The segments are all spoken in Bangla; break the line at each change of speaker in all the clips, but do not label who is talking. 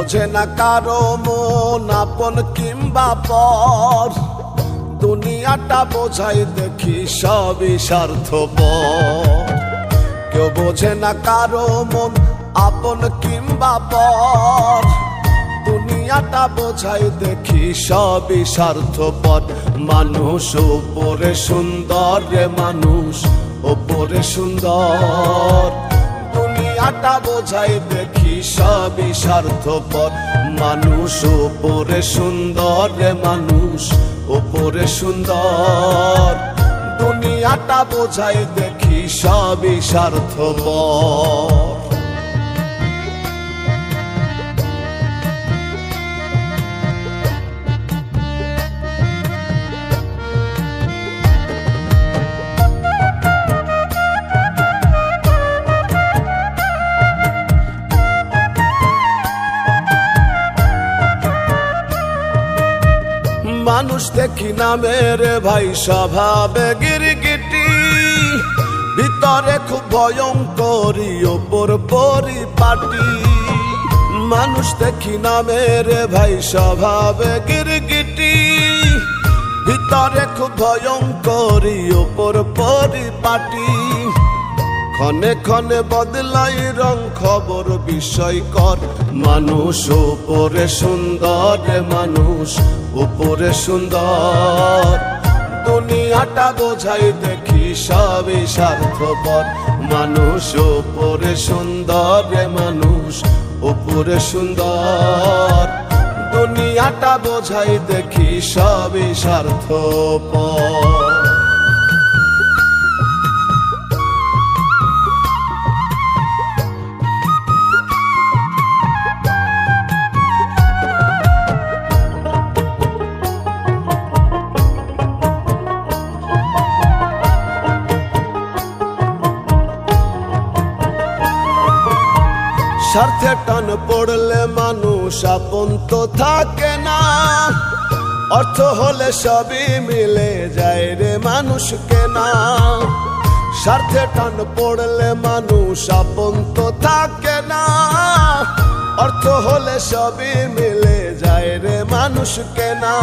বোঝে না কারো মন আপন কিংবা পর, দুনিয়াটা বোঝাই দেখি সবই স্বার্থপর। কেউ বোঝে না কারো মন আপন কিংবা পর, দুনিয়াটা বোঝাই দেখি সবই স্বার্থপর। মানুষ ওপরে সুন্দর রে মানুষ ওপরে সুন্দর, দুনিয়াটা বোঝাই দেখি সবই স্বার্থপর। মানুষ ওপরে সুন্দর রে মানুষ ওপরে সুন্দর, দুনিয়াটা বোঝাই দেখি সবই স্বার্থপর। মানুষ দেখি না মেরে ভাই স্বভাবে গিরগিটি, ভিতরে খুব ভয়ঙ্করী ওপর পরিপাটি। মানুষ দেখি না মেরে ভাই স্বভাবে গিরগিটি, ভিতরে খুব ভয়ঙ্করী ওপর পরিপাটি। ক্ষণে ক্ষণে বদলাই রং খবর বিষয়কর, মানুষ ওপরে সুন্দর মানুষ ওপরে সুন্দর, দুনিয়াটা বোঝাই দেখি সবই স্বার্থপর। মানুষ ওপরে সুন্দর মানুষ ওপরে সুন্দর, দুনিয়াটা বোঝাই দেখি সবই স্বার্থপর। স্বার্থে টান পড়লে মানুষ আপন তো থাকে না, অর্থ হলে সবই মিলে যায় রে মানুষ কেনা। স্বার্থে টান পড়লে মানুষ আপন তো থাকে না, অর্থ হলে সবই মিলে যায় রে মানুষ কেনা।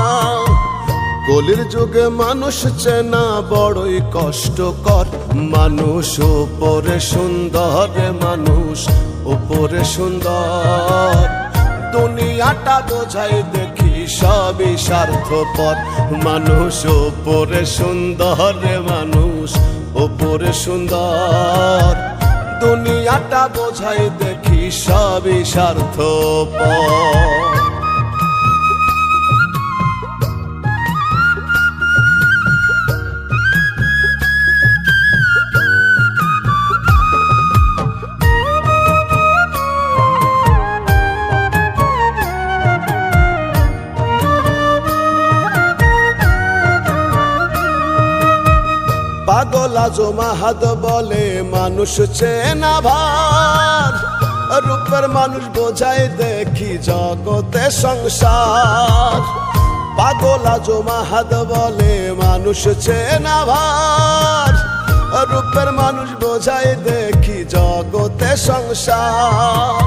কলির যুগে মানুষ চেনা বড়ই কষ্টকর, মানুষ ওপরে সুন্দর মানুষ ওপরে সুন্দর, দুনিয়াটা বোঝাই দেখি সবই স্বার্থপর। মানুষ ওপরে সুন্দর মানুষ ওপরে সুন্দর, দুনিয়াটা বোঝাই দেখি সবই স্বার্থপর। পাগল আজমা হাত বলে মানুষ চেনা ভার, রূপের মানুষ বোঝাই দেখি জগতে সংসার। পাগল আজমা হাত বলে মানুষ চেনা ভার, রূপের মানুষ বোঝাই দেখি জগতে সংসার।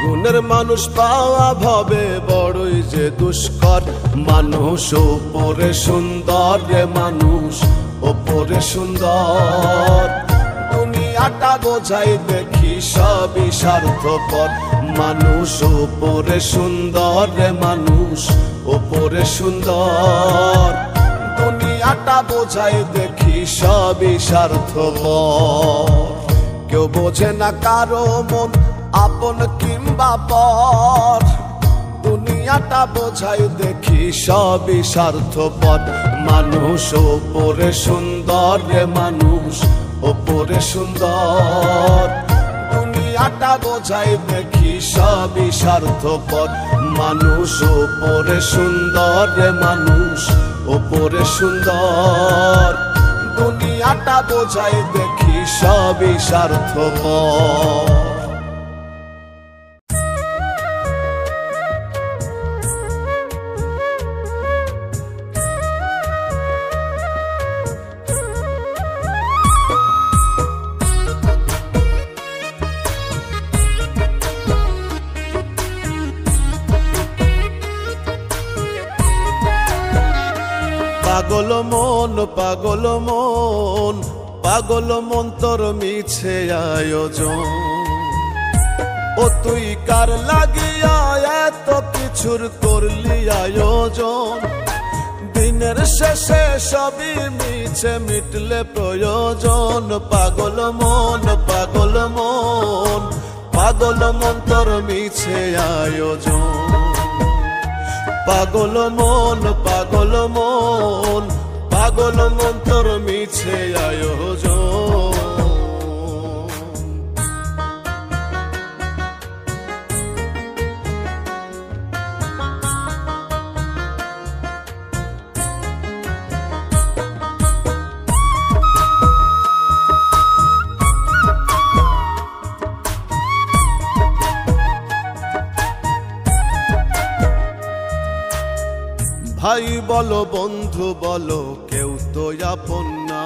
গুণের মানুষ পাওয়া ভবে বড়ই যে দুষ্কর, মানুষ ওপরে সুন্দর রে মানুষ ওপরে সুন্দর, দুনিয়াটা বোঝাই দেখি সবই স্বার্থপর। মানুষ ওপরে সুন্দর রে মানুষ ওপরে সুন্দর, দুনিয়াটা বোঝাই দেখি সবই স্বার্থপর। কেউ বোঝে না কারো মন আপন কিংবা পর, দুনিয়াটা বোঝাই দেখি সবই স্বার্থপর। মানুষ ওপরে সুন্দর রে মানুষ ওপরে সুন্দর, দুনিয়াটা বোঝাই দেখি সবই স্বার্থপর। মানুষ ওপরে সুন্দর রে মানুষ ওপরে সুন্দর, দুনিয়াটা বোঝাই দেখি সবই স্বার্থপর। পাগল মন, পাগল মন তোর মিছে আয়োজন। ও তুই কার লাগিয়া এত কিছুর করলি আয়োজন, দিনের শেষে সবই মিছে মিটলে প্রয়োজন। পাগল মন, পাগল মন, পাগল মন তোর মিছে আয়োজন। পাগল মন, পাগল মন, পাগল মন তোর মিছে আয়োজন। ভাই বলো বন্ধু বলো কেউ তো আপন না,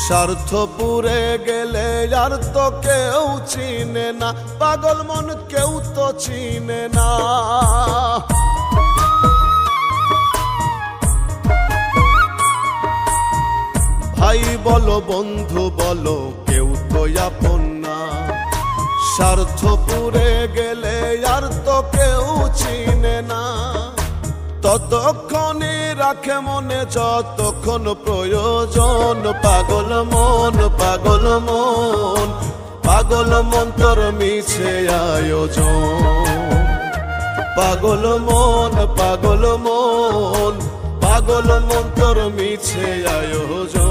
স্বার্থ পুরে গেলে আর তো কেউ চিনে না। পাগল মন কেউ তো চিনে না। ভাই বলো বন্ধু বলো কেউ তো আপন না, স্বার্থ পুরে গেলে আর তো কেউ চিনে না। ততক্ষণই রাখে মনে যতক্ষণ প্রয়োজন। পাগল মন, পাগল মন, পাগল মন তোর মিছে আয়োজন। পাগল মন, পাগল মন, পাগল মন তোর মিছে আয়োজন।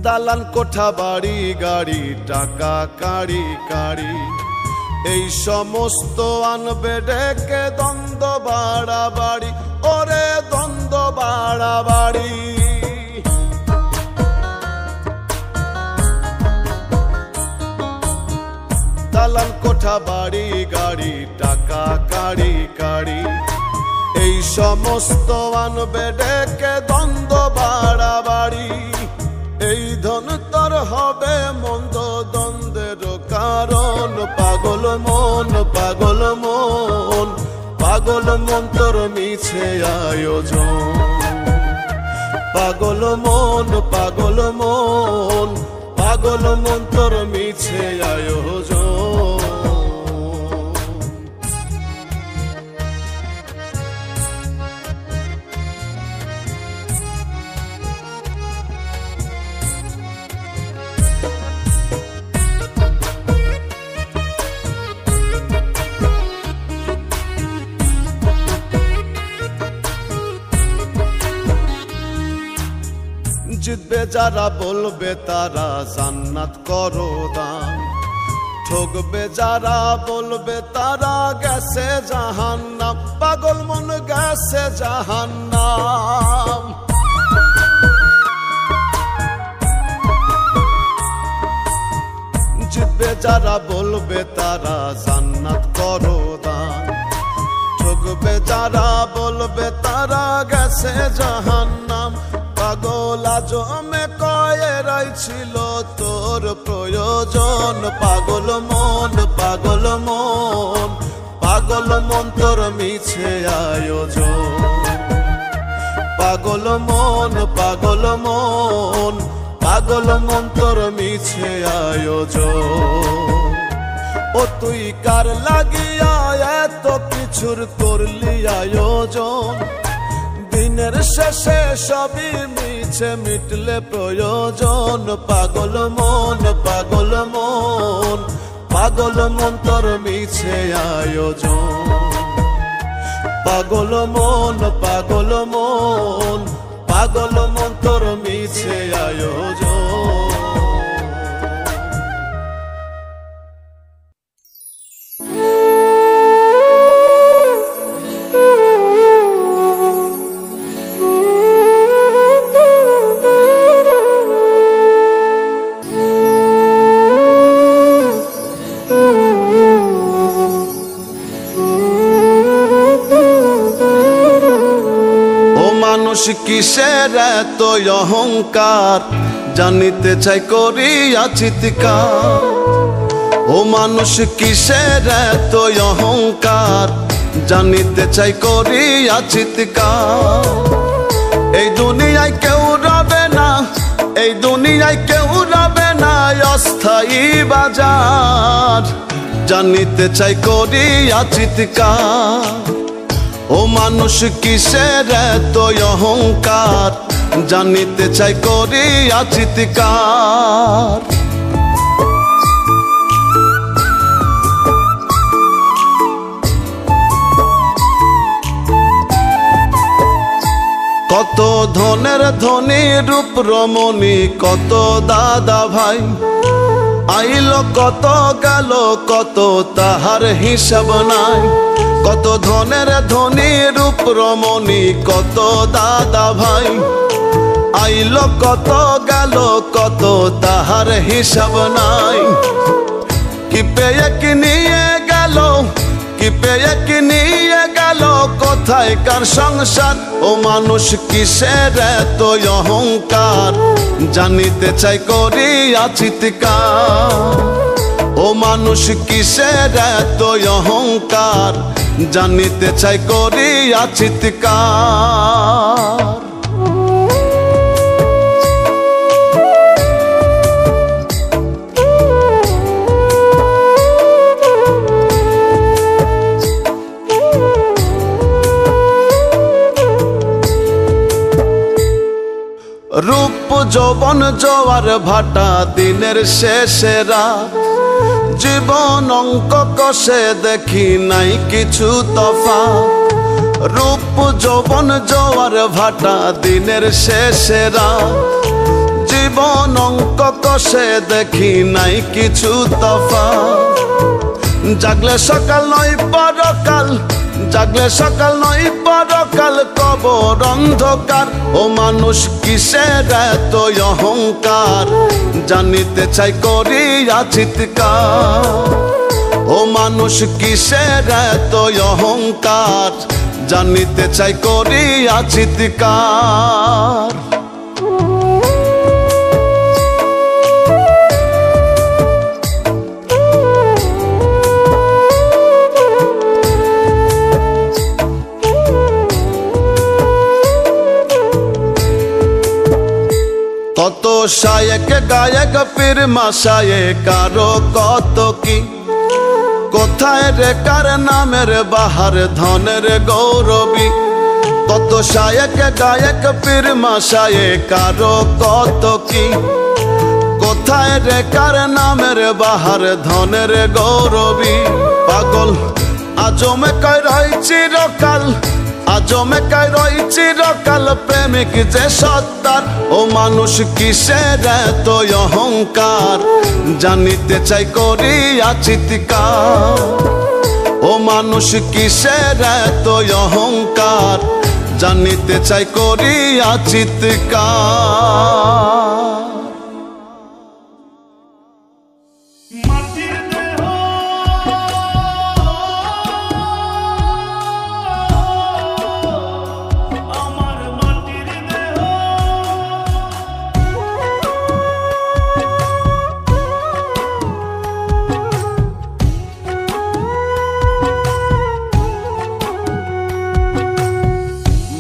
দালান কোঠা বাড়ি গাড়ি টাকা কাড়ি কাড়ি, এই সমস্ত আনবে ডেকে দ্বন্দ্ব বাড়াবাড়ি। ওরে দ্বন্দ্ব বাড়াবাড়ি। দালান কোঠা বাড়ি গাড়ি টাকা কাড়ি কাড়ি, এই সমস্ত আনবে ডেকে দ্বন্দ্ব বাড়াবাড়ি। এই ধন তোর হবে মন্দ দ্বন্দ্বের কারণ। পাগল মন, পাগল মন, পাগল মন তোর মিছে আয়োজন। পাগল মন, পাগল মন, পাগল মন তোর মিছে আয়োজন। জিতবে যারা বলবে তারা জান্নাত করো দান, ঠকবে যারা বলবে তারা গেছে জাহান্নাম। পাগল মন গেছে জাহান্নাম। জিতবে যারা বলবে তারা জান্নাত করো দান, ঠকবে যারা বলবে তারা গেছে জাহান্নাম। পাগল আজমে কয়েরাই ছিল তোর প্রয়োজন। পাগল মন, পাগল মন, পাগল মন তোর মিছে আয়োজন। পাগল মন, পাগল মন, পাগল মন তোর মিছে আয়োজন। ও তুই কার লাগিয়া এত কিছুর করলি আয়োজন, দিনের শেষে সবই মিছে মিটলে প্রয়োজন। পাগল মন, পাগল মন, পাগল মন তোর মিছে আয়োজন। পাগল মন, পাগল মন, পাগল মন তোর মিছে আয়োজন। মানুষ কিসের এত অহংকার, জানিতে চাই করিয়া চিৎকার। ও মানুষ কিসের এত অহংকার, জানিতে চাই করিয়া চিৎকার। এই দুনিয়ায় কেউ রবে না, এই দুনিয়ায় কেউ রবে না অস্থায়ী বাজার, জানিতে চাই করিয়া চিৎকার। ও মানুষ কিসের এত অহংকার, জানিতে চাই করিয়া চিৎকার। কত ধনের ধনী রূপ রমণী, কত দাদা ভাই, আইল কত গেল কত তাহার হিসাব নাই। কত ধনের ধনী রূপ রমণী, কত দাদা ভাই, আইল কত গেল কত তাহার হিসাব নাই। কি পেয়ে কি নিয়ে গেল, কি পেয়ে কি নিয়ে গেল, কোথায় কার সংসার। ও মানুষ কিসের এত অহংকার, জানিতে চাই করিয়া চিৎকার। ও মানুষ কিসের এত অহংকার, জানিতে চাই করিয়া চিৎকার। রূপ যৌবন জোয়ার ভাটা, দিনের শেষে রাত, জীবন অঙ্ক কষে দেখি নাই কিছু তফাৎ। রূপ যৌবন জোয়ার ভাটা, দিনের শেষে রাত, জীবন অঙ্ক কষে দেখি নাই কিছু তফাৎ। জাগলে সকাল নয় পরকাল, জাগলে সকাল নয় পরকাল, কবর অন্ধকার। ও মানুষ কিসের এত অহংকার, জানিতে চাই করিয়া চিৎকার। ও মানুষ কিসের এত অহংকার, জানিতে চাই করিয়া চিৎকার। কত শায়েক গায়ক পীর মাশায়েক, কারো কত কি, কোথায় রে কার নামের বাহার ধনের গৌরবী। কত শায়েক গায়ক পীর মাশায়েক, কারো কত কি, কোথায় রে কার নামের বাহার ধনের গৌরবী। পাগল আজমে কয় রয় চিরকাল, আজমে কয় রয় চিরকাল, প্রেমিক যে সত্তার। ও মানুষ কিসের এত অহংকার, জানিতে চাই করিয়া চিৎকার। ও মানুষ কিসের এত অহংকার, জানিতে চাই করিয়া চিৎকার।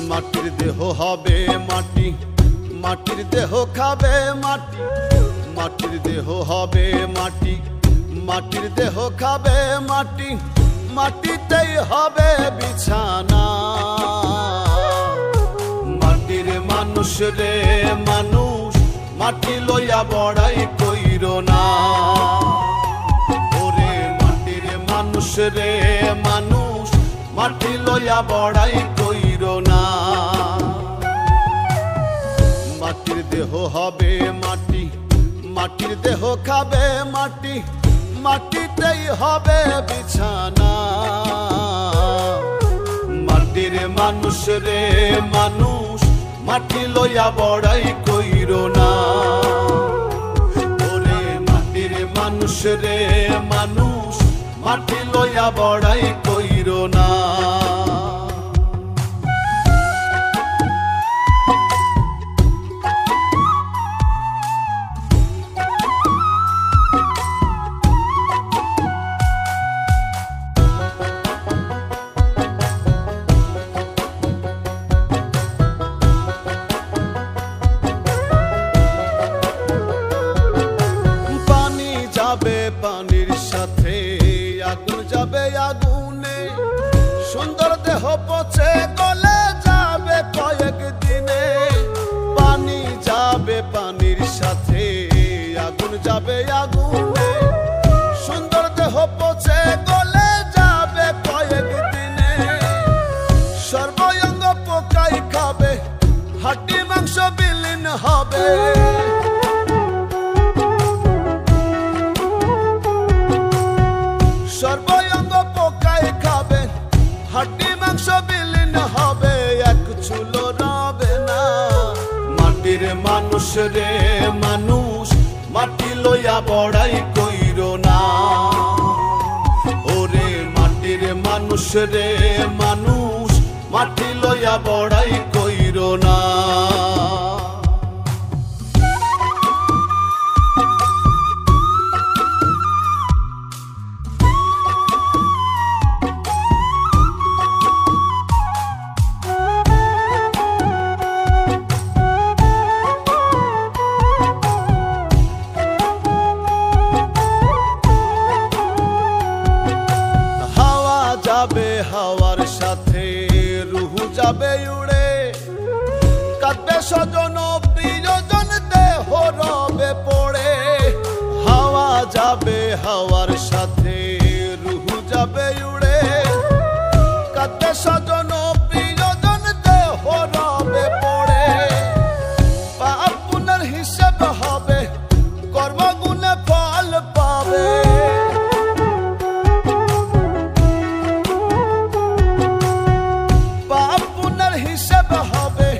মাটির দেহ হবে মাটি, মাটির দেহ খাবে মাটি, মাটির দেহ হবে মাটি, মাটির দেহ খাবে মাটি, মাটিতেই হবে বিছানা। মাটির মানুষ রে মানুষ, মাটি লইয়া বড়াই কইরো না। ওরে মাটির মানুষ রে মানুষ, মাটি লইয়া বড়াই কইরো না। মাটির দেহ হবে মাটি, মাটির দেহ খাবে মাটি, মাটিতেই হবে বিছানা। মাটির মানুষ রে মানুষ, মাটি লইয়া বড়াই কইরো না। ওরে মাটির মানুষ রে মানুষ, মাটি লইয়া বড়াই কইরো না। সুন্দর দেহ পচে গলে যাবে কয়েকদিনে, পানি যাবে পানির সাথে, আগুন যাবে আগুনে। সুন্দর দেহ পচে গলে যাবে কয়েকদিনে, সর্বঙ্গ পোকাই খাবে, হাড্ডি মাংস বিলীন হবে। সর্বঙ্গ পোকাই খাবে, হাড্ডি মাংস বিলীন হবে, এক চুলো রবে না। মাটির মানুষ রে মানুষ, মাটি লইয়া বড়াই কইরো না। ওরে মাটির মানুষ রে মানুষ, মাটি লইয়া বড়াই কইরো না। যাবে হাওয়ার সাথে, রুহু যাবে উড়ে, কাঁদবে স্বজন প্রিয়জন, দেহ রবে পড়ে। হাওয়া যাবে হাওয়ার সাথে, রুহু যাবে উড়ে, কাঁদবে স্বজন প্রিয়জন, দেহ রবে পড়ে। পাপ পুণ্যের হিসেব হবে, কর্মগুণে ফল পাবে। হিসেব হবে,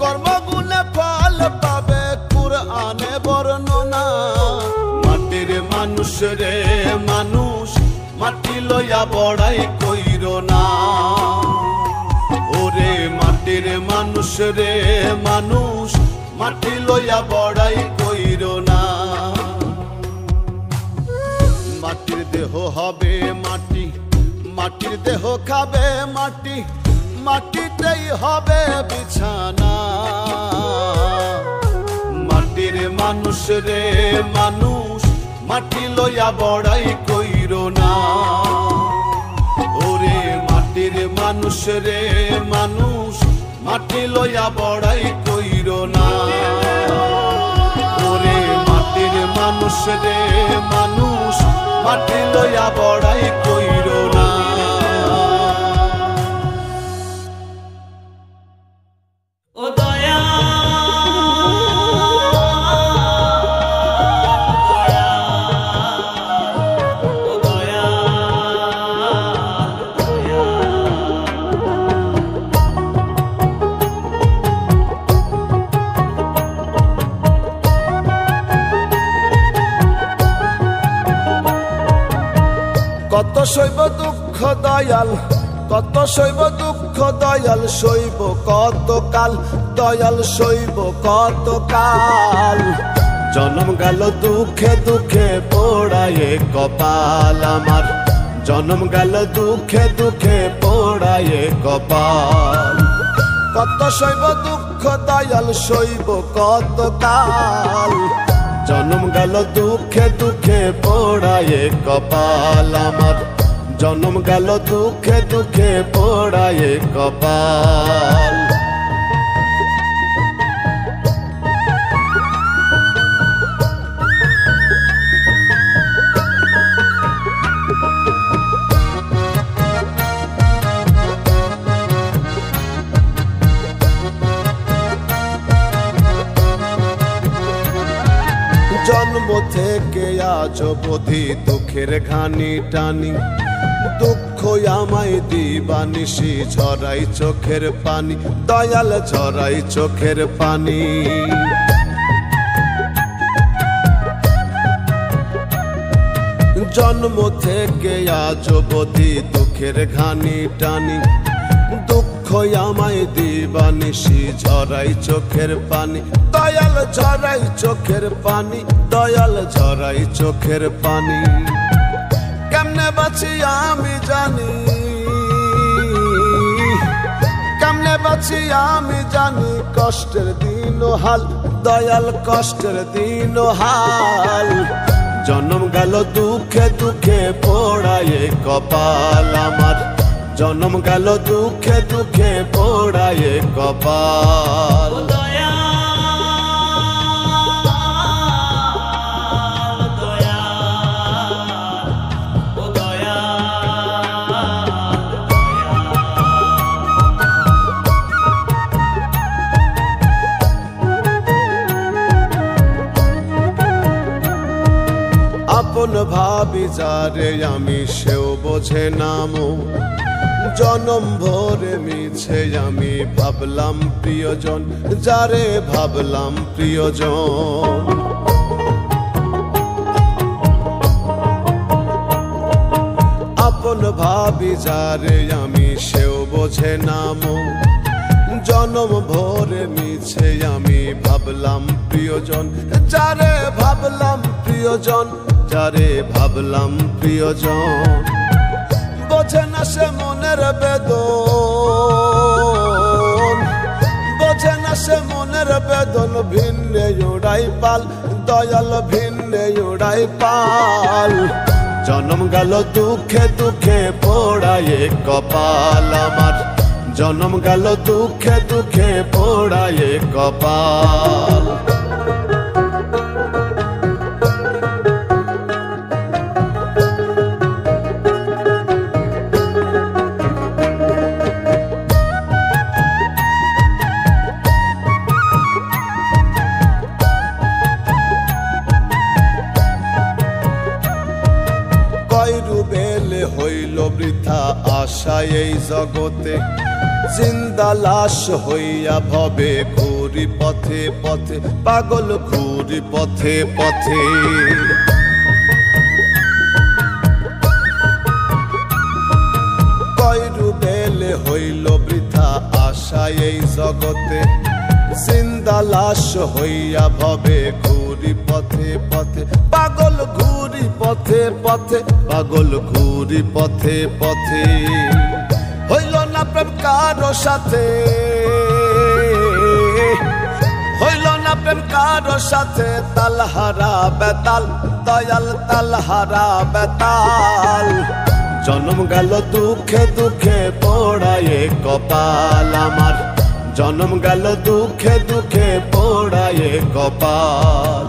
কর্মগুণে ফল পাবে, কুরআনে বর্ণনা। মাটির মানুষ রে মানুষ, মাটি লইয়া বড়াই কইরো না। ওরে মাটির মানুষ রে মানুষ, মাটি লইয়া বড়াই কইরো না। মাটির দেহ হবে মাটি, মাটির দেহ খাবে মাটি, মাটিতেই হবে বিছানা। মাটির মানুষ রে মানুষ, মাটি লইয়া বড়াই কইরো না। ওরে মাটির মানুষ রে মানুষ, মাটি লইয়া বড়াই কইরো না। ওরে মাটির মানুষ রে মানুষ, মাটি লইয়া বড়াই কইরো না। কত সইব দুঃখ দয়াল, কত সইব দুঃখ দয়াল, সইব কত কাল দয়াল, সইব কত কাল। জন্ম গেল দুঃখে দুঃখে পোড়ায়ে কপাল আমার, জন্ম গেল দুঃখে দুঃখে পোড়ায়ে কপাল। কত সইব দুঃখ দয়াল, সইব কত কাল। জন্ম গেল দুঃখে দুঃখে পোড়ায়ে কপাল আমার, জন্ম গেল দুঃখে দুঃখে পোড়ায়ে কপাল। জন্ম থেকে আজ অবধি দুঃখের ঘানি টানি, দুঃখ আমায় দিবানিশি ঝরাই চোখের পানি, দয়াল ঝরাই চোখের পানি। জন্ম থেকে আজ অবধি দুঃখের ঘানি টানি, দুঃখ আমায় দিবানিশি ঝরাই চোখের পানি, দয়াল ঝরাই চোখের পানি, দয়াল ঝরাই চোখের পানি। কেমনে বাঁচি আমি জানি, কেমনে বাঁচি আমি জানি, কষ্টের দিন হাল দয়াল, কষ্টের দিন হাল। জন্ম গেল দুঃখে দুঃখে পোড়ায়ে কপাল আমার, জনম গেল দুঃখে দুঃখে পোড়ায়ে কপাল। আপন ভাবি যারে আমি সেও বোঝে নামো, জনম ভরে মিছে আমি ভাবলাম প্রিয়জন, যারে ভাবলাম প্রিয়জন। আপন ভাবি যারে আমি সেও বোঝে নামো, জনম ভরে মিছে আমি ভাবলাম প্রিয়জন, যারে ভাবলাম প্রিয়জন, যারে ভাবলাম প্রিয়জন। বোঝে না সে মনের বেদন, বোঝে না সে মনের বেদন, ভিন্নে উড়াই পাল দয়াল, ভিন্নে উড়াই পাল। জনম গেল দুঃখে দুঃখে পোড়ায়ে কপাল আমার, জনম গেল দুঃখে দুঃখে পোড়ায়ে কপাল। বেলে হইল বৃথা আশা এই জগতে, জিন্দা লাশ হইয়া ভবে ঘুরি পথে পথে, পাগল ঘুরি পথে পথে। কয়রু বেলে হইল বৃথা আশা এই জগতে, জিন্দা লাশ হইয়া ভবে ঘুরি পথে পথে, পাগল ঘুরি পথে পথে, পাগল ঘুরি পথে পথে। হইল না প্রেম কারো সাথে, হইল না প্রেম কারো সাথে, তালহারা বেতাল দয়াল, তালহারা বেতাল। জনম গেল দুঃখে দুঃখে পোড়ায়ে কপাল আমার, জনম গেল দুঃখে দুঃখে পোড়ায়ে কপাল।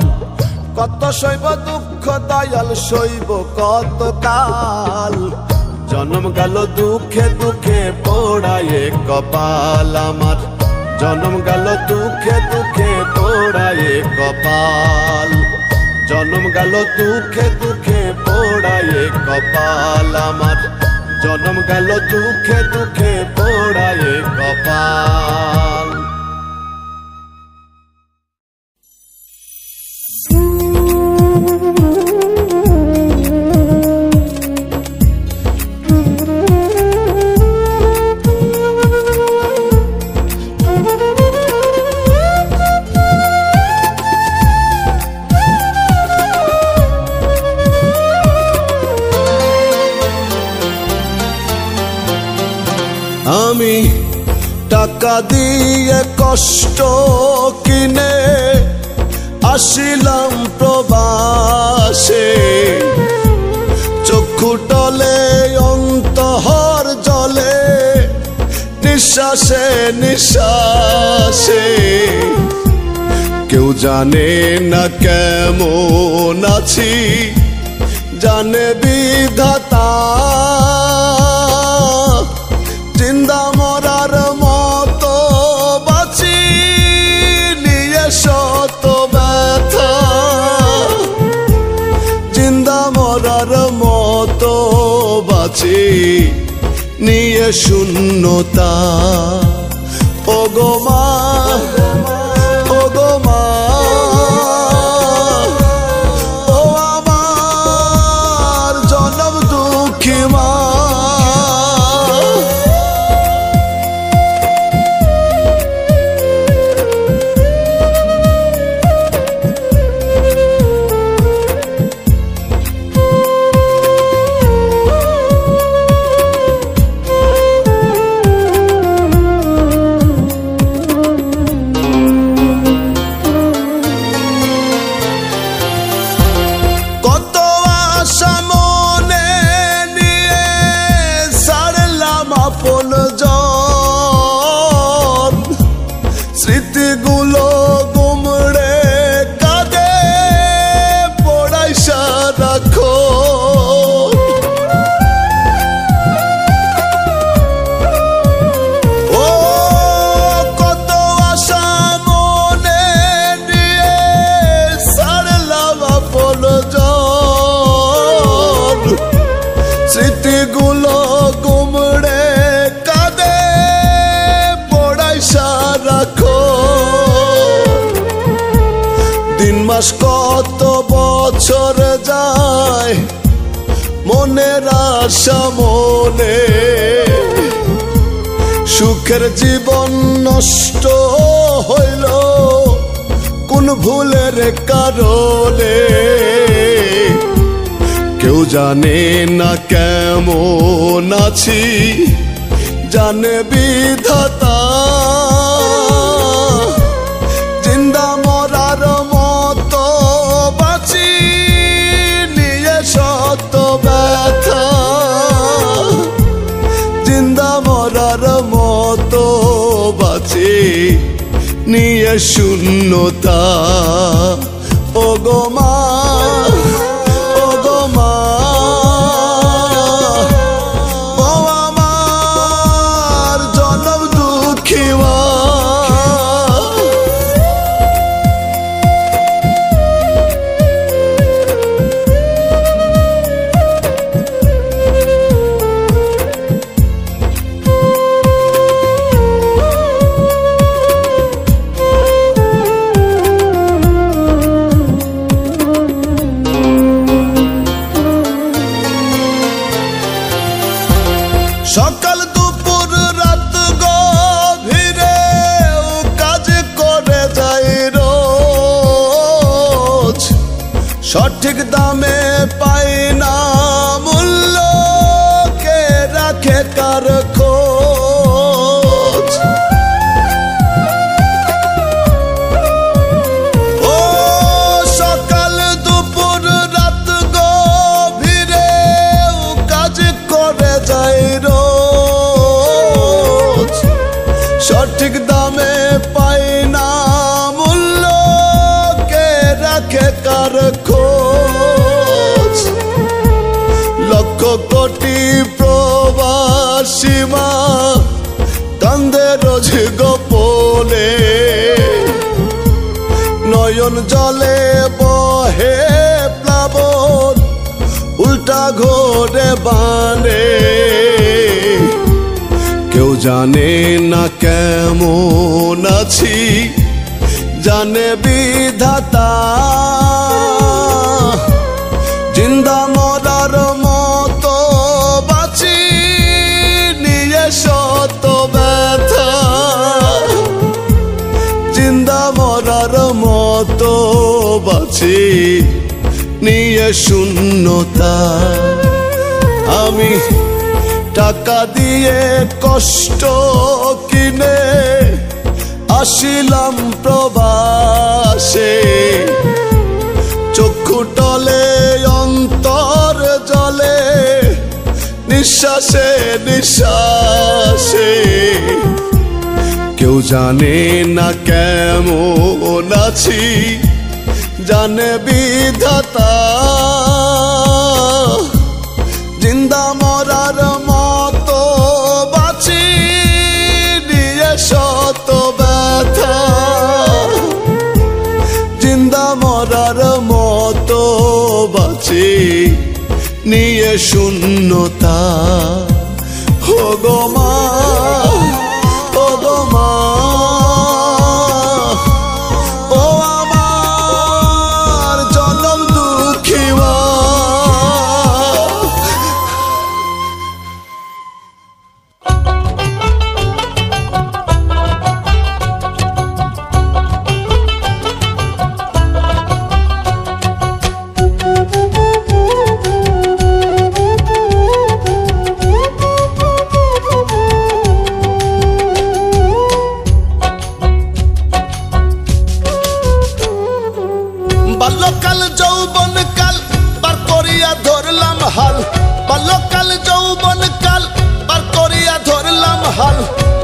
কত সইব দুঃখ দয়াল, সইব কত কাল। জনম গেল দুঃখে দুঃখে পোড়ায়ে কপাল আমার, জনম গেল দুঃখে দুঃখে পোড়ায়ে কপাল। জনম গেল দুঃখে দুঃখে পোড়ায়ে কপাল আমার, জনম গেল দুঃখে দুঃখে পোড়ায়ে কপাল। আমি টাকা দিয়ে কষ্ট কিনে আসিলাম প্রবাসে, চক্ষু টলে অন্তহর জলে, নিঃশ্বাসে নিঃশ্বাসে। কেউ জানে না কেমন আছি, জানে বিধাতা। জিন্দা মরার মতো বাঁচি নিয়ে শত ব্যথা, জিন্দা মরার মতো বাঁচি নিয়ে শূন্যতা। ওগো মা, ওগো মা, ও আমার জনম দুঃখী মা। বছর যায় মনের আশা মনে, সুখের জীবন নষ্ট হইল কোন ভুলের কারণে। কেউ জানে না কেমন আছি, জানে বিধাতা। জিন্দা মরার মতো বাঁচি নিয়ে শত ব্যথা, জিন্দা মরার মতো বাঁচি নিয়ে শূন্যতা। ও গো মা, ও গো মা, ও আমার জনম দুঃখী মা। সকাল দুপুর রাত গভীরে কাজ করে যাই রোজ, সঠিক দামে পাই না মূল্য, কে রাখে কার খোঁজ। ও সকাল দুপুর রাত গভীরে কাজ করে যাই রোজ, সঠিক দামে পাই না মূল্য, কে রাখে কার খোঁজ। লক্ষ কোটি প্রবাসী মা কান্দে রোজ গোপনে, নয়ন জলে বহে প্লাবন উল্টা ঘোরে বানে। কেউ জানে না কেমন আছি, জানে বিধাতা। জিন্দা মরার মতো বাঁচি নিয়ে শত ব্যথা, জিন্দা মরার মতো বাঁচি নিয়ে শূন্যতা। আমি টাকা দিয়ে কষ্ট কিনে আসিলাম প্রবাসে, চক্ষু টলে অন্তর জলে নিঃশ্বাসে নিঃশ্বাসে। কেউ জানে না কেমন আছি, জানে বিধাতা। জিন্দা মরার মতো বাঁচি নিয়ে শত ব্যথা, জিন্দা মরার মতো বাঁচি নিয়ে শূন্যতা। ও গো মা, ও গো মা, ও আমার জনম দুঃখী মা। বাল্যকাল যৌবন কাল পার করিয়া ধরলাম হাল, বাল্যকাল যৌবন কাল পার করিয়া ধরলাম হাল।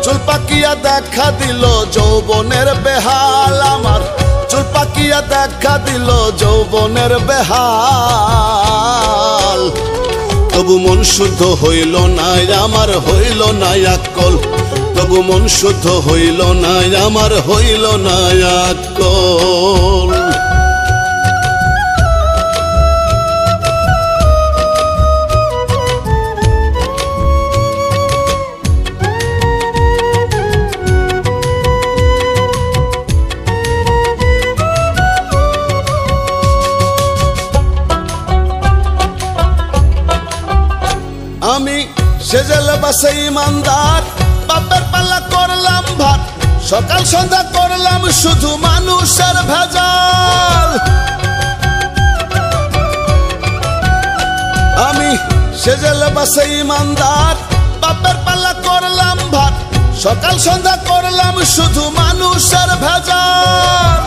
চুল পাকিয়া দেখা দিল যৌবনের বেহাল আমার, চুল পাকিয়া দেখা দিল যৌবনের বেহাল। তবু মন শুদ্ধ হইল না আমার, হইল না আকল। তবু মন শুদ্ধ হইল না আমার, হইল না আকল। সেজেলে বাসে ইমানদার বাপের পাল্লা করলাম ভাত সকাল সন্ধ্যা করলাম শুধু মানুষের ভেজাল আমি সেজেলে বাসে ইমানদার বাপের পাল্লা করলাম ভাত সকাল সন্ধ্যা করলাম শুধু মানুষের ভেজাল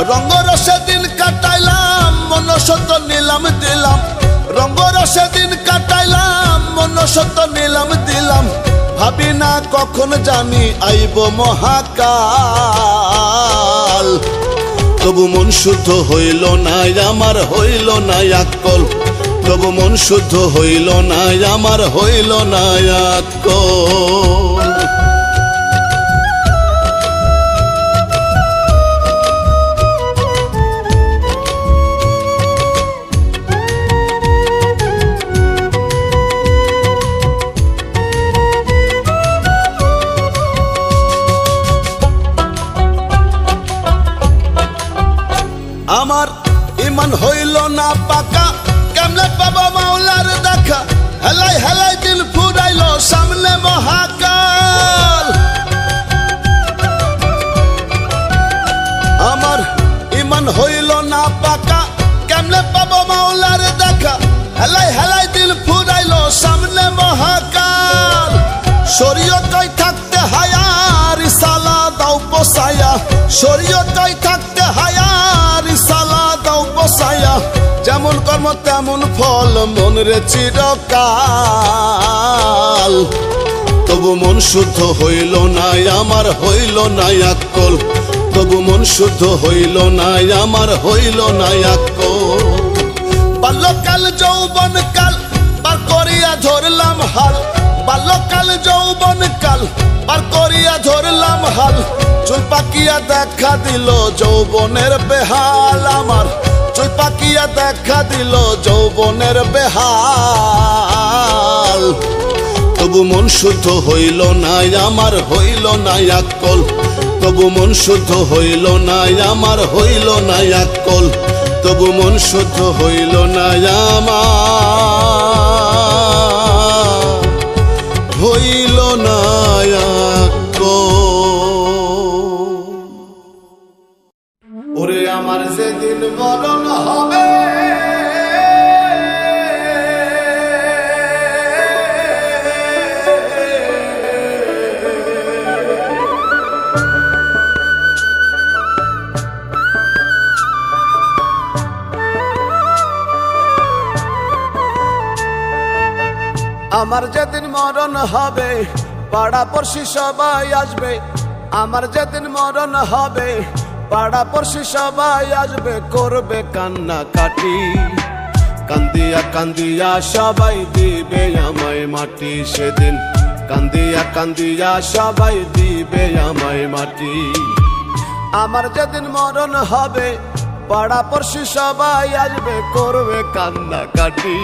রঙ্গরসে দিন কাটাইলাম মনসত নিলাম দিলাম রঙ্গরসে দিন কাটাইলাম মনসত নিলাম দিলাম ভাবি না কখন জানি আইব মহাকাল তবু মন শুদ্ধ হইল না আমার হইল না আকল তবু মন শুদ্ধ হইল না আমার হইল না আকল আমার ইমান হইল না পাকা কেমনে পাবো মাওলার দেখা হেলাই হেলাই দিল ফুরাইল সামনে মহাকাল আমার ইমান হইল না পাকা কেমনে পাবো মাওলার দেখা হেলাই হেলাই দিল ফুরাইল সামনে মহাকাল শরীয়তই থাকতে হায়া রিসালা দাও পোসায়া শরীয়তই থাকতে হায়া রিসালা দাও পোসায়া যেমন কর্ম তেমন ফল মন রে চিরকাল তবু মন শুদ্ধ হইল না আমার হইল না আকল তবু মন শুদ্ধ হইল না আমার হইল না আকল বাল্যকাল যৌবন কাল পার করিয়া ধরলাম হাল বাল্যকাল যৌবন কাল পার করিয়া ধরলাম হাল চুল পাকিয়া দেখা দিল যৌবনের বেহাল আমার চুল পাকিয়া দেখা দিল যৌবনের বেহাল তবু মন শুদ্ধ হইল না আমার হইল না আকল তবু মন শুদ্ধ হইল না আমার হইল না আকল তবু মন শুদ্ধ হইল না আমার হইল না ওরে আমার যেদিন মরণ হবে আমার যেদিন মরণ হবে পাড়া পড়শি সবাই আসবে আমার যেদিন মরণ হবে পাড়া পড়শি সবাই আসবে করবে কান্না কাটি কান্দিয়া কান্দিয়া সবাই দিবে আমায় মাটি সেদিন কান্দিয়া কান্দিয়া সবাই দিবে আমায় মাটি আমার যেদিন মরণ হবে পাড়া পড়শি সবাই আসবে করবে কান্না কাটি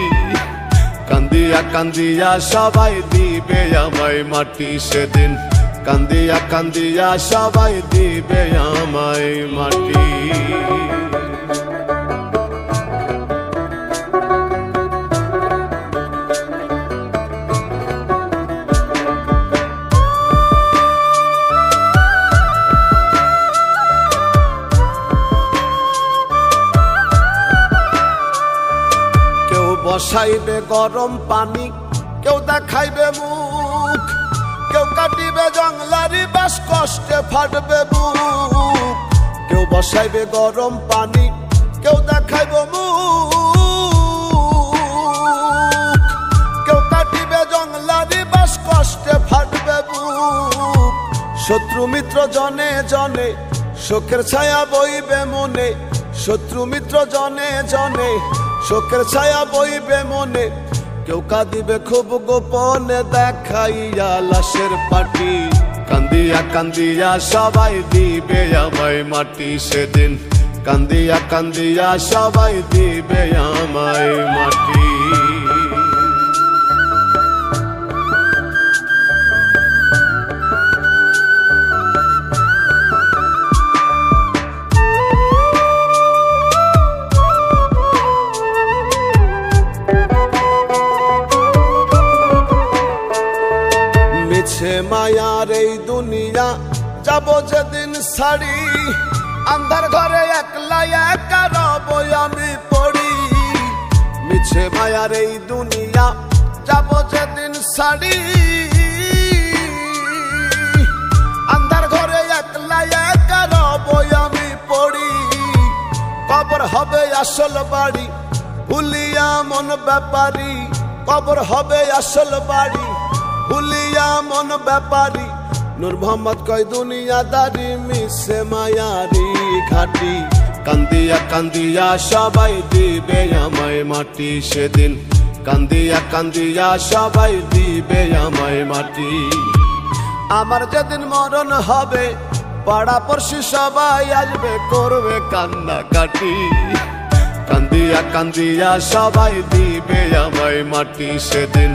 কান্দিয়া কান্দিয়া সবাই দিবে আমায় মাটি সেদিন কান্দিয়া কান্দিয়া সবাই দিবে আমায় মাটি কেউ বসাইবে গরম পানি কেউ দেখাইবে মুখ কেউ কাটিবে জংলারি বাস কষ্টে ফাটবে বুক কেউ বসাইবে গরম পানি কেউ দেখাইবে মুখ কেউ কাটিবে জংলারি বাস কষ্টে ফাটবে বুক শত্রু মিত্র জনে জনে শোকের ছায়া বইবে মনে শত্রু মিত্র জনে জনে শোকের ছায়া বইবে মনে কেউ কাঁদিবে খুব গোপনে দেখাইয়া লাশের পাটি কান্দিয়া কান্দিয়া সবাই দিবে আমায় মাটি সেদিন কান্দিয়া কান্দিয়া সবাই দিবে আমায় মাটি মিছে মায়ার এই দুনিয়া যাব যেদিন ছাড়ি, আন্ধার ঘরে একলা একা রব আমি পড়ি। মিছে মায়ার এই দুনিয়া যাব যেদিন ছাড়ি, আন্ধার ঘরে একলা একা রব আমি পড়ি। কবর হবে আসল বাড়ি ভুলিয়া মন ব্যাপারী, কবর হবে আসল বাড়ি ভুলিয়া মন ব্যাপারী। নূর মোহাম্মদ কয় দুনিয়াদারি মিছে মায়ারি ঘাটি, কান্দিয়া কান্দিয়া সবাই দিবে আমায় মাটি সেদিন, কান্দিয়া কান্দিয়া সবাই দিবে আমায় মাটি। আমার যেদিন মরণ হবে পাড়া পড়শি সবাই আসবে করবে কান্না কাটি, কান্দিয়া কান্দিয়া সবাই দিবে আমায় মাটি সেদিন,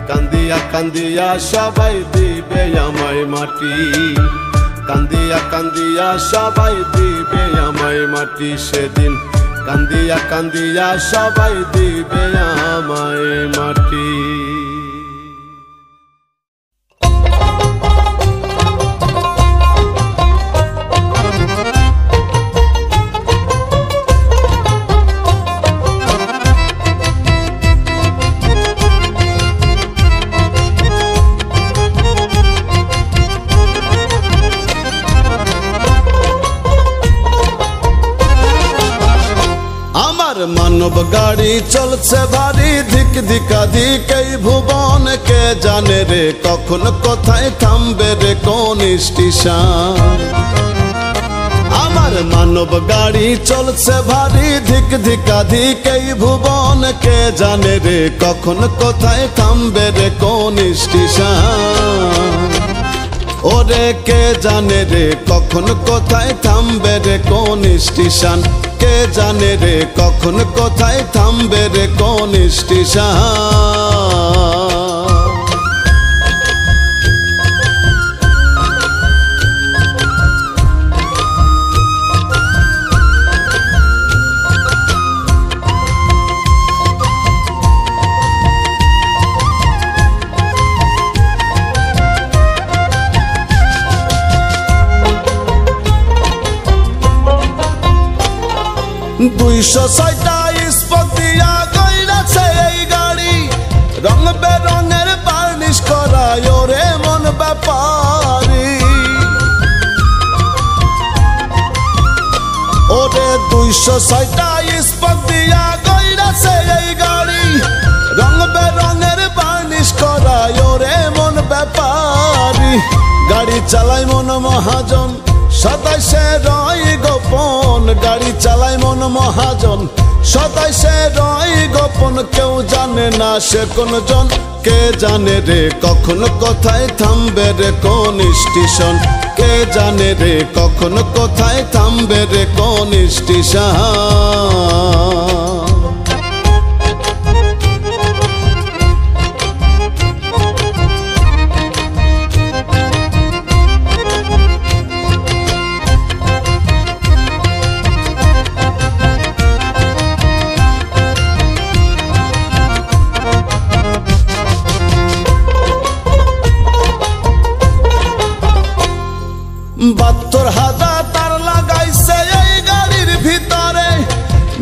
কান্দিয়া কান্দিয়া সবাই দিবে আমায় মাটি, কান্দিয়া কান্দিয়া সবাই দিবে আমায় মাটি সেদিন, কান্দিয়া কান্দিয়া সবাই দিবে আমায় মাটি। মানব গাড়ি চলছে ভারী ধিক ধিকাধিক এই ভুবন, কে জানে রে কখন কোথায় থামবে রে কোন স্টেশন। আমার মানব গাড়ি চলছে ভারী ধিক ধিকাধিক এই ভুবন, কে জানে রে কখন কোথায় থামবে রে কোন স্টেশন। ওরে কে জানে রে কখন কোথায় থামবে রে কোন স্টেশন, কে জানে রে কখন কোথায় থামবে রে কোন স্টেশন। দুইশো ছয়টা স্পক দিয়া গইরাছে এই গাড়ি, রং বেরঙের বার্নিশ করায় ওরে মন ব্যাপারী। ওরে 206টা স্পক দিয়া গইরাছে এই গাড়ি, রং বেরঙের বার্নিশ করায় ওরে মন ব্যাপারী। গাড়ি চালায় মন মহাজন সদাই সে রয় গোপন, গাড়ি চালায় মন মহাজন সদাই সে রয় গোপন। কেউ জানে না সে কোন জন, কে জানে রে কখন কোথায় থামবে রে কোন স্টেশন, কে জানে রে কখন কোথায় থামবে রে কোন স্টেশন। বাহাত্তর হাজার তার লাগাইছে এই গাড়ির ভিতরে,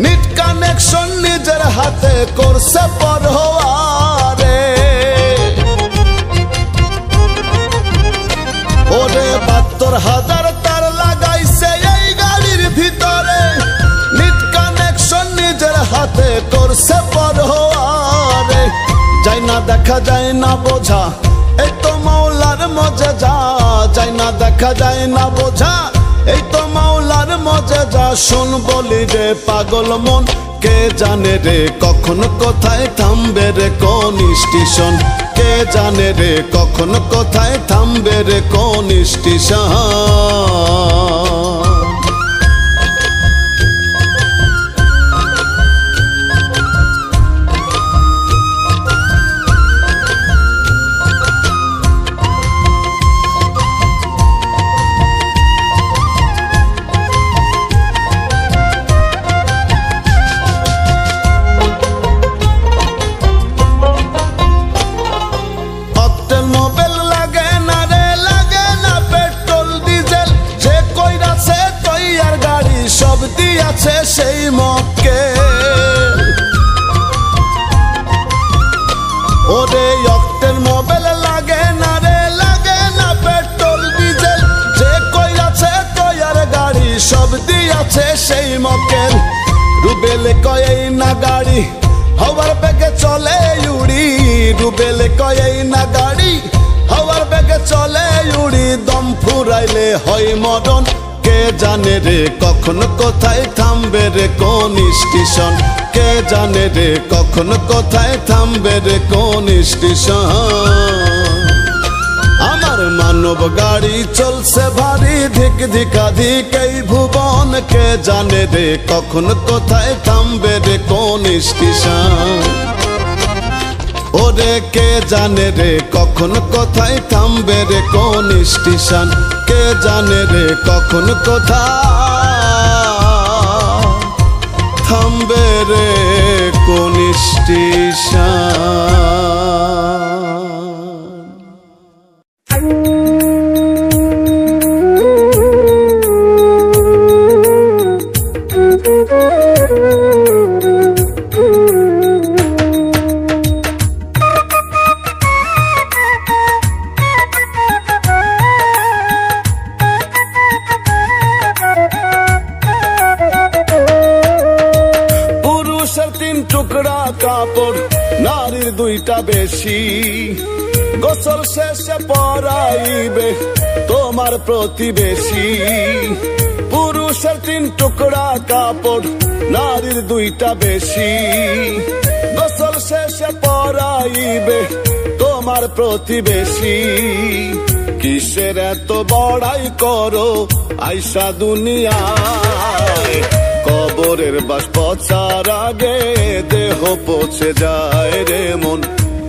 নিট কানেকশন নিজের হাতে করছে পর হওয়ারে। ওরে ৭২,০০০ তার লাগাইছে এই গাড়ির ভিতরে, নিট কানেকশন নিজের হাতে করছে পর হওয়ারে। যাই না দেখা যায় না বোঝা এই তো মাওলার মজেজা, যায় না দেখা যায় না বোঝা এই তো মাওলার মজেজা। শুন বলি রে পাগল মন, কে জানে রে কখন কোথায় থামবে রে কোন স্টেশন, কে জানে রে কখন কোথায় থামবে রে কোন স্টেশন। সেই মকেল রুবেলে কয় এই না গাড়ি হওয়ার বেগে চলে উড়ি রুবেলে কয় এই না গাড়ি হওয়ার বেগে চলে উড়ি দম ফুরাইলে হয় মরণ কে জানে রে কখন কোথায় থামবে রে কোন স্টেশন কে জানে রে কখন কোথায় থামবে রে কোন স্টেশন আমার মানব গাড়ি চলছে ভারী ধিক ধিকাধিক এই ভুবন কে জানে রে কখন কোথায় থামবে রে কোন স্টেশন ওরে কে জানে রে কখন কোথায় থামবে রে কোন স্টেশন কে জানে রে কখন কোথায় থামবে রে কোন স্টেশন কাপড় নারীর দুইটা বেশি গোসল শেষে পরাইবে তোমার প্রতিবেশী পুরুষের 3 টুকরা কাপড় নারীর দুইটা বেশি গোসল শেষে পরাইবে তোমার প্রতিবেশী কিসের এত বড়াই করো আইসা দুনিয়ায় কবরের বাস পচার আগে দেহ পচে যায় রে মন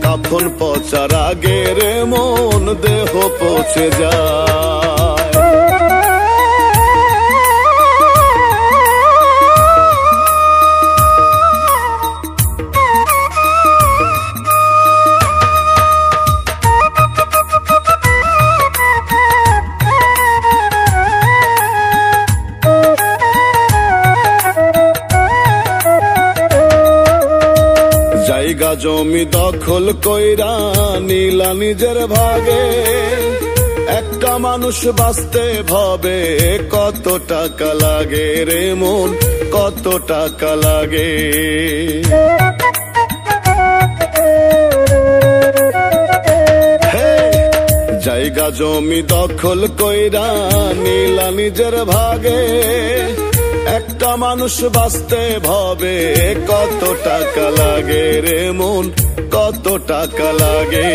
কাফন পচার আগে রে মন দেহ পচে যায় জায়গা জমি দখল কইরা নিলা নিজের ভাগে একটা মানুষ বাঁচতে ভাবে কত টাকা লাগে রে মন কত টাকা লাগে জায়গা জমি দখল কইরা নিলা নিজের ভাগে একটা মানুষ বাঁচতে ভাবে কত টাকা লাগে রে মন কত টাকা লাগে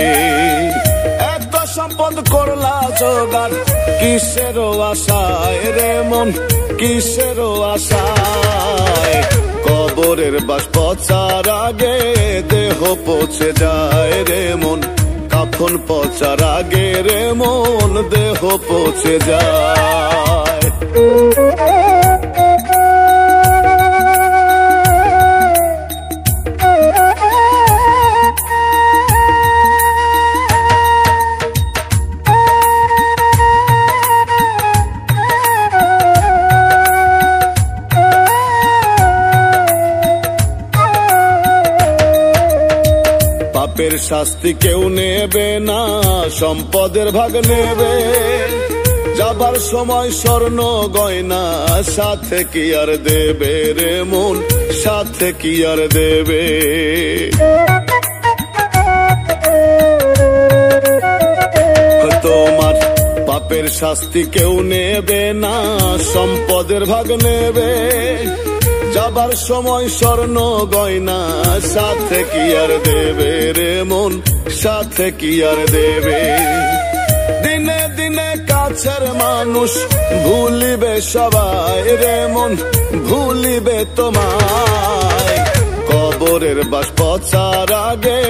এত সম্পদ করলা জোগাড় কিসের আশায় রে মন কিসের আশায় কবরের বাস পচার আগে দেহ পচে যায় রে মন কাফন পচার আগে রে মন দেহ পচে যায় পাপের শাস্তি কেউ নেবে না সম্পদের ভাগ নেবে যাবার সময় স্বর্ণ গয়না সাথে কি আর দেবে রে মন সাথে কি আর দেবে তোমার পাপের শাস্তি কেউ নেবে না সম্পদের ভাগ নেবে যাবার সময় স্বর্ণ গয়না সাথে কি আর দেবে রে মন সাথে কি আর দেবে দিনে দিনে কাছের মানুষ ভুলিবে সবাই রে মন ভুলিবে তোমায় কবরের বাস পচার আগে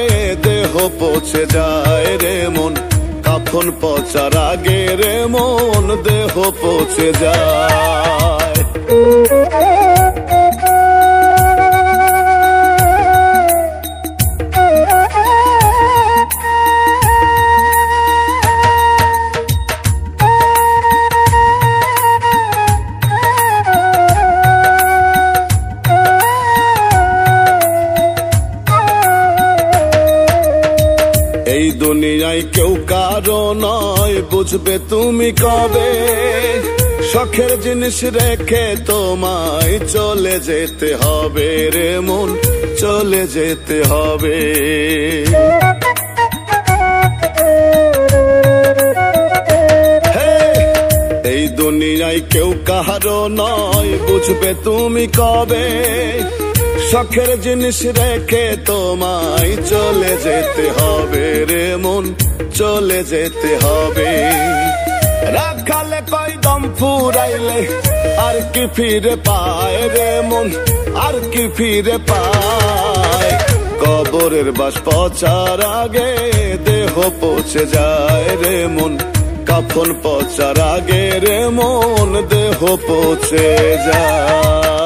দেহ পচে যায় রে মন কাফন পচার আগে রে মন দেহ পচে যায় এই দুনিয়ায় কেউ কারো নয় বুঝবে তুমি কবে শখের জিনিস রেখে তোমায় চলে যেতে হবে রে মন, চলে যেতে হবে। এই দুনিয়ায় কেউ কাহারো নয়, বুঝবে তুমি কবে। শখের জিনিস রেখে তোমায় চলে যেতে হবে রে মন, চলে যেতে হবে। রাখালে কয়দম ফুরাইলে আর কি ফিরে পায় রে মন, আর কি ফিরে পায়। কবরের বাস পচার আগে দেহ পচে যায় রে মন, কাফন পচার আগে রে মন দেহ পচে যায়।